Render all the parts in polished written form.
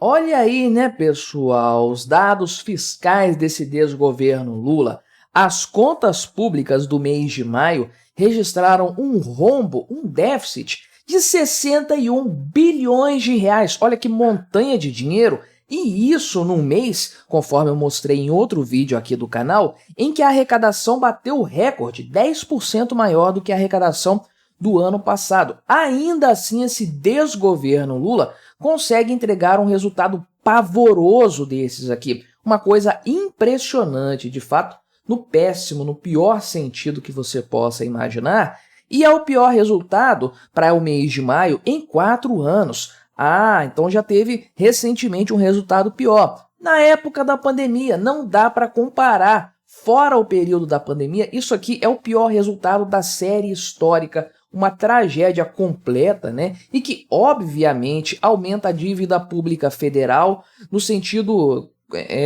Olha aí, né, pessoal, os dados fiscais desse desgoverno Lula. As contas públicas do mês de maio registraram um rombo, um déficit de 61 bilhões de reais. Olha que montanha de dinheiro! E isso num mês, conforme eu mostrei em outro vídeo aqui do canal, em que a arrecadação bateu o recorde, 10% maior do que a arrecadação do ano passado. Ainda assim, esse desgoverno Lula consegue entregar um resultado pavoroso desses aqui. Uma coisa impressionante, de fato, no péssimo, no pior sentido que você possa imaginar, e é o pior resultado para o mês de maio em 4 anos. Ah, então já teve recentemente um resultado pior. Na época da pandemia, não dá para comparar. Fora o período da pandemia, isso aqui é o pior resultado da série histórica, uma tragédia completa, né? E que, obviamente, aumenta a dívida pública federal no sentido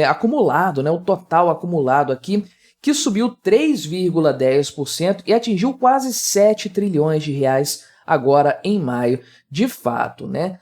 acumulado, né? O total acumulado aqui, que subiu 3,10% e atingiu quase 7 trilhões de reais agora em maio. De fato, né?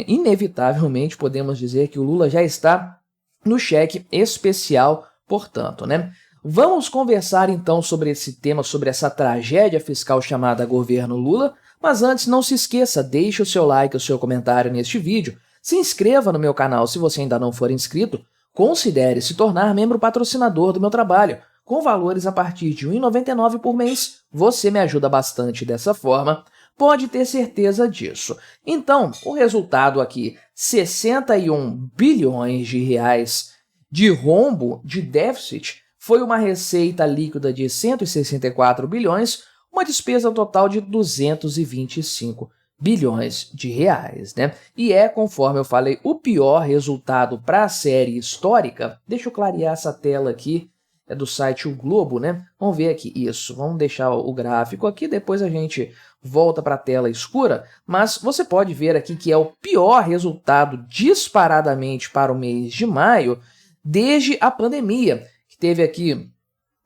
Inevitavelmente, podemos dizer que o Lula já está no cheque especial, portanto, né? Vamos conversar então sobre esse tema, sobre essa tragédia fiscal chamada governo Lula, mas antes não se esqueça, deixe o seu like, o seu comentário neste vídeo, se inscreva no meu canal se você ainda não for inscrito, considere se tornar membro patrocinador do meu trabalho, com valores a partir de R$ 1,99 por mês, você me ajuda bastante dessa forma, pode ter certeza disso. Então, o resultado aqui, 61 bilhões de reais de rombo, de déficit, foi uma receita líquida de 164 bilhões, uma despesa total de 225 bilhões de reais, né? E conforme eu falei, o pior resultado para a série histórica. Deixa eu clarear essa tela aqui, é do site O Globo, né? Vamos ver aqui, isso, vamos deixar o gráfico aqui, depois a gente volta para a tela escura, mas você pode ver aqui que é o pior resultado disparadamente para o mês de maio desde a pandemia, que teve aqui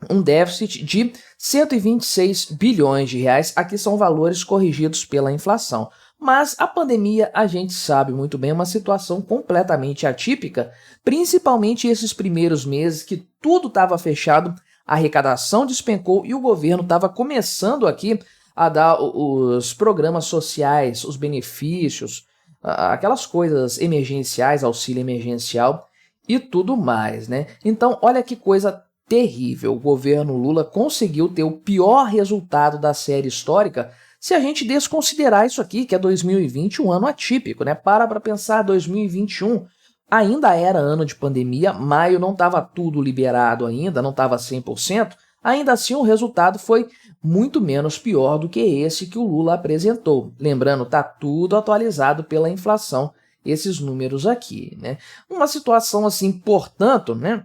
um déficit de 126 bilhões de reais. Aqui são valores corrigidos pela inflação. Mas a pandemia, a gente sabe muito bem, é uma situação completamente atípica, principalmente esses primeiros meses que tudo estava fechado, a arrecadação despencou e o governo estava começando aqui a dar os programas sociais, os benefícios, aquelas coisas emergenciais, auxílio emergencial e tudo mais, né? Então, olha que coisa terrível. O governo Lula conseguiu ter o pior resultado da série histórica se a gente desconsiderar isso aqui, que é 2020, um ano atípico, né? Para pensar, 2021 ainda era ano de pandemia, maio não estava tudo liberado ainda, não estava 100%, ainda assim o resultado foi muito menos pior do que esse que o Lula apresentou. Lembrando, tá tudo atualizado pela inflação, esses números aqui, né? Uma situação assim, portanto, né,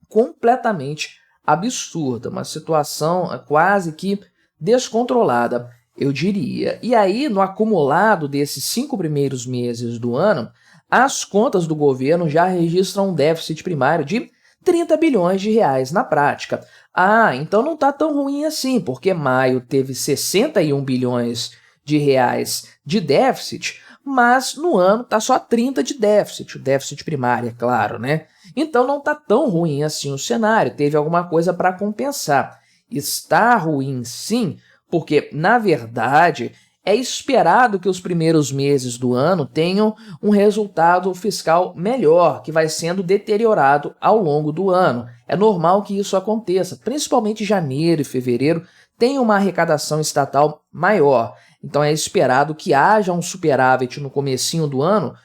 completamente absurda, uma situação quase que descontrolada, eu diria. E aí, no acumulado desses 5 primeiros meses do ano, as contas do governo já registram um déficit primário de 30 bilhões de reais na prática. Ah, então não está tão ruim assim, porque maio teve 61 bilhões de reais de déficit, mas no ano está só 30 de déficit, o déficit primário, é claro, né? Então não está tão ruim assim o cenário, teve alguma coisa para compensar. Está ruim sim, porque, na verdade, é esperado que os primeiros meses do ano tenham um resultado fiscal melhor, que vai sendo deteriorado ao longo do ano. É normal que isso aconteça, principalmente janeiro e fevereiro tem uma arrecadação estatal maior. Então é esperado que haja um superávit no comecinho do ano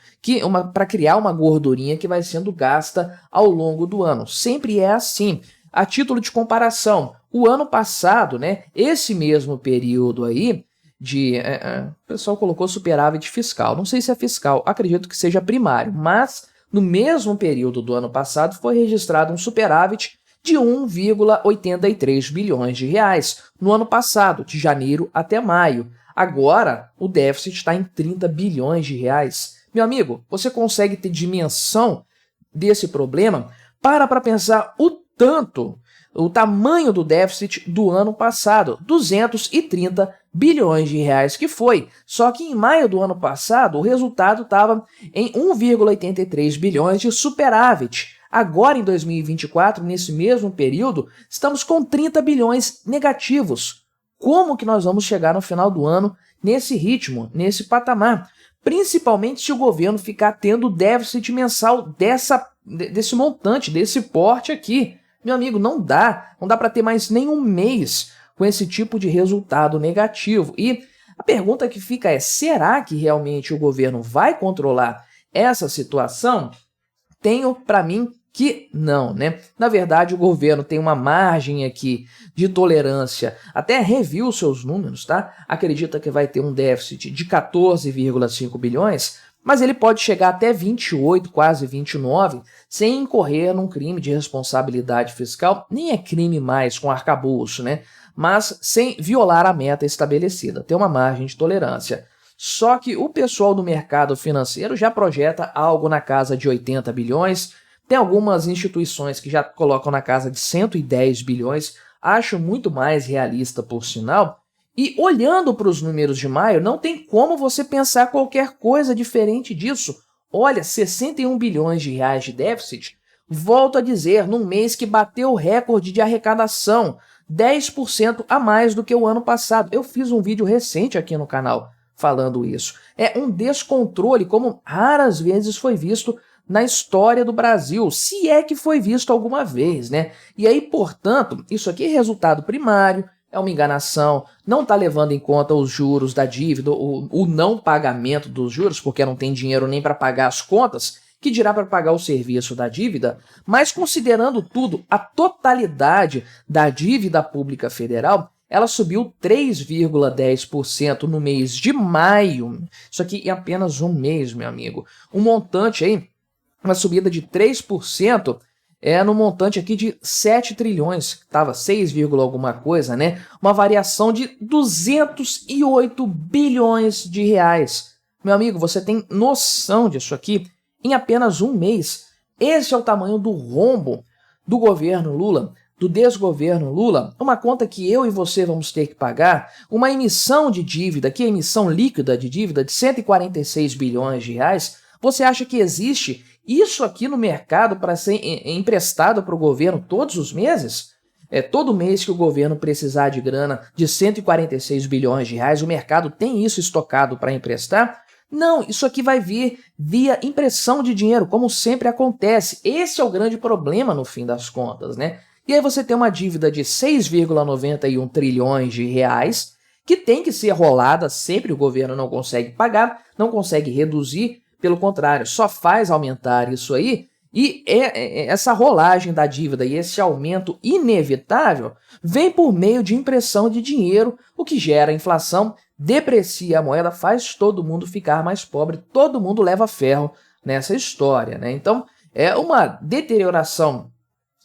para criar uma gordurinha que vai sendo gasta ao longo do ano. Sempre é assim. A título de comparação, o ano passado, né, esse mesmo período aí, o pessoal colocou superávit fiscal. Não sei se é fiscal, acredito que seja primário, mas no mesmo período do ano passado foi registrado um superávit de 1,83 bilhões de reais no ano passado, de janeiro até maio. Agora, o déficit está em 30 bilhões de reais. Meu amigo, você consegue ter dimensão desse problema? Para pensar o tanto o tamanho do déficit do ano passado, 230 bilhões de reais que foi. Só que em maio do ano passado o resultado estava em 1,83 bilhões de superávit. Agora em 2024, nesse mesmo período, estamos com 30 bilhões negativos. Como que nós vamos chegar no final do ano nesse ritmo, nesse patamar? Principalmente se o governo ficar tendo déficit mensal desse montante, desse porte aqui. Meu amigo, não dá para ter mais nenhum mês com esse tipo de resultado negativo. E a pergunta que fica é, será que realmente o governo vai controlar essa situação? Tenho para mim que não, né? Na verdade, o governo tem uma margem aqui de tolerância, até reviu seus números, tá? Acredita que vai ter um déficit de 14,5 bilhões, mas ele pode chegar até 28, quase 29, sem incorrer num crime de responsabilidade fiscal, nem é crime mais com arcabouço, né? Mas sem violar a meta estabelecida, tem uma margem de tolerância. Só que o pessoal do mercado financeiro já projeta algo na casa de 80 bilhões, tem algumas instituições que já colocam na casa de 110 bilhões, acho muito mais realista por sinal. E olhando para os números de maio, não tem como você pensar qualquer coisa diferente disso. Olha, 61 bilhões de reais de déficit, volto a dizer, num mês que bateu o recorde de arrecadação, 10% a mais do que o ano passado. Eu fiz um vídeo recente aqui no canal falando isso. É um descontrole como raras vezes foi visto na história do Brasil, se é que foi visto alguma vez, né? E aí, portanto, isso aqui é resultado primário, é uma enganação, não está levando em conta os juros da dívida, o não pagamento dos juros, porque não tem dinheiro nem para pagar as contas, que dirá para pagar o serviço da dívida, mas considerando tudo, a totalidade da dívida pública federal, ela subiu 3,10% no mês de maio. Isso aqui em apenas um mês, meu amigo. Um montante aí, uma subida de 3%, no montante aqui de 7 trilhões, estava 6, alguma coisa, né? Uma variação de 208 bilhões de reais. Meu amigo, você tem noção disso aqui? Em apenas um mês. Esse é o tamanho do rombo do governo Lula, do desgoverno Lula, uma conta que eu e você vamos ter que pagar, uma emissão de dívida, que é emissão líquida de dívida de 146 bilhões de reais. Você acha que existe isso aqui no mercado para ser emprestado para o governo todos os meses? Todo mês que o governo precisar de grana de 146 bilhões de reais, o mercado tem isso estocado para emprestar? Não, isso aqui vai vir via impressão de dinheiro, como sempre acontece. Esse é o grande problema no fim das contas, né? E aí você tem uma dívida de 6,91 trilhões de reais, que tem que ser rolada, sempre o governo não consegue pagar, não consegue reduzir, pelo contrário, só faz aumentar isso aí, e essa rolagem da dívida e esse aumento inevitável vem por meio de impressão de dinheiro, o que gera inflação, deprecia a moeda, faz todo mundo ficar mais pobre, todo mundo leva ferro nessa história, né? Então, é uma deterioração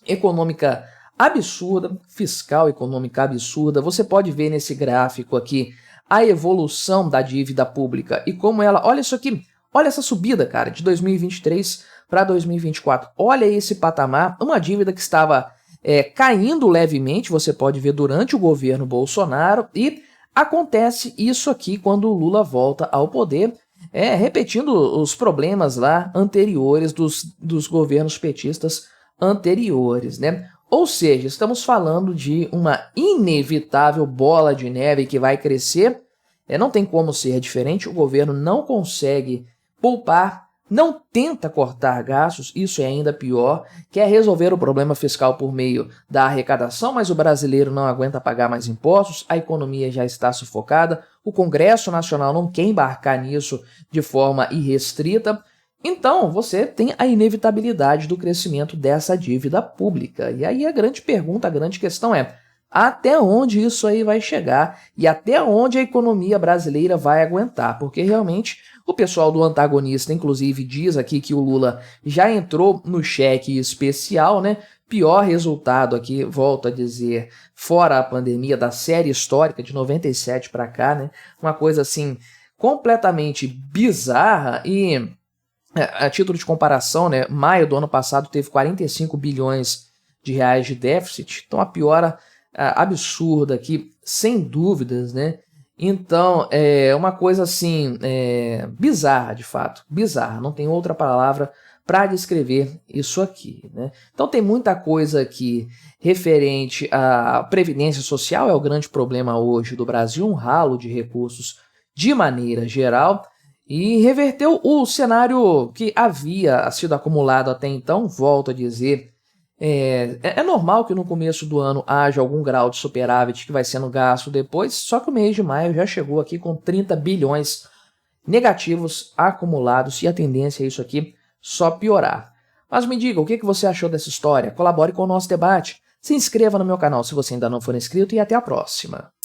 econômica absurda, fiscal econômica absurda. Você pode ver nesse gráfico aqui a evolução da dívida pública e como ela... Olha isso aqui, olha essa subida, cara, de 2023 para 2024. Olha esse patamar, uma dívida que estava caindo levemente, você pode ver durante o governo Bolsonaro, e acontece isso aqui quando o Lula volta ao poder, repetindo os problemas lá anteriores dos governos petistas anteriores, né? Ou seja, estamos falando de uma inevitável bola de neve que vai crescer, não tem como ser diferente, o governo não consegue poupar, não tenta cortar gastos, isso é ainda pior, quer resolver o problema fiscal por meio da arrecadação, mas o brasileiro não aguenta pagar mais impostos, a economia já está sufocada, o Congresso Nacional não quer embarcar nisso de forma irrestrita. Então, você tem a inevitabilidade do crescimento dessa dívida pública. E aí a grande pergunta, a grande questão é, até onde isso aí vai chegar e até onde a economia brasileira vai aguentar? Porque realmente o pessoal do antagonista, inclusive, diz aqui que o Lula já entrou no cheque especial, né? Pior resultado aqui, volto a dizer, fora a pandemia, da série histórica de 97 para cá, né? Uma coisa assim completamente bizarra. E a título de comparação, né, maio do ano passado teve 45 bilhões de reais de déficit. Então, a piora absurda aqui, sem dúvidas, né? Então, é uma coisa assim, bizarra, de fato, bizarra, não tem outra palavra para descrever isso aqui, né? Então tem muita coisa aqui referente à previdência social, é o grande problema hoje do Brasil, um ralo de recursos de maneira geral, e reverteu o cenário que havia sido acumulado até então, volto a dizer. É normal que no começo do ano haja algum grau de superávit que vai sendo gasto depois, só que o mês de maio já chegou aqui com 30 bilhões negativos acumulados e a tendência é isso aqui só piorar. Mas me diga, o que você achou dessa história? Colabore com o nosso debate, se inscreva no meu canal se você ainda não for inscrito e até a próxima.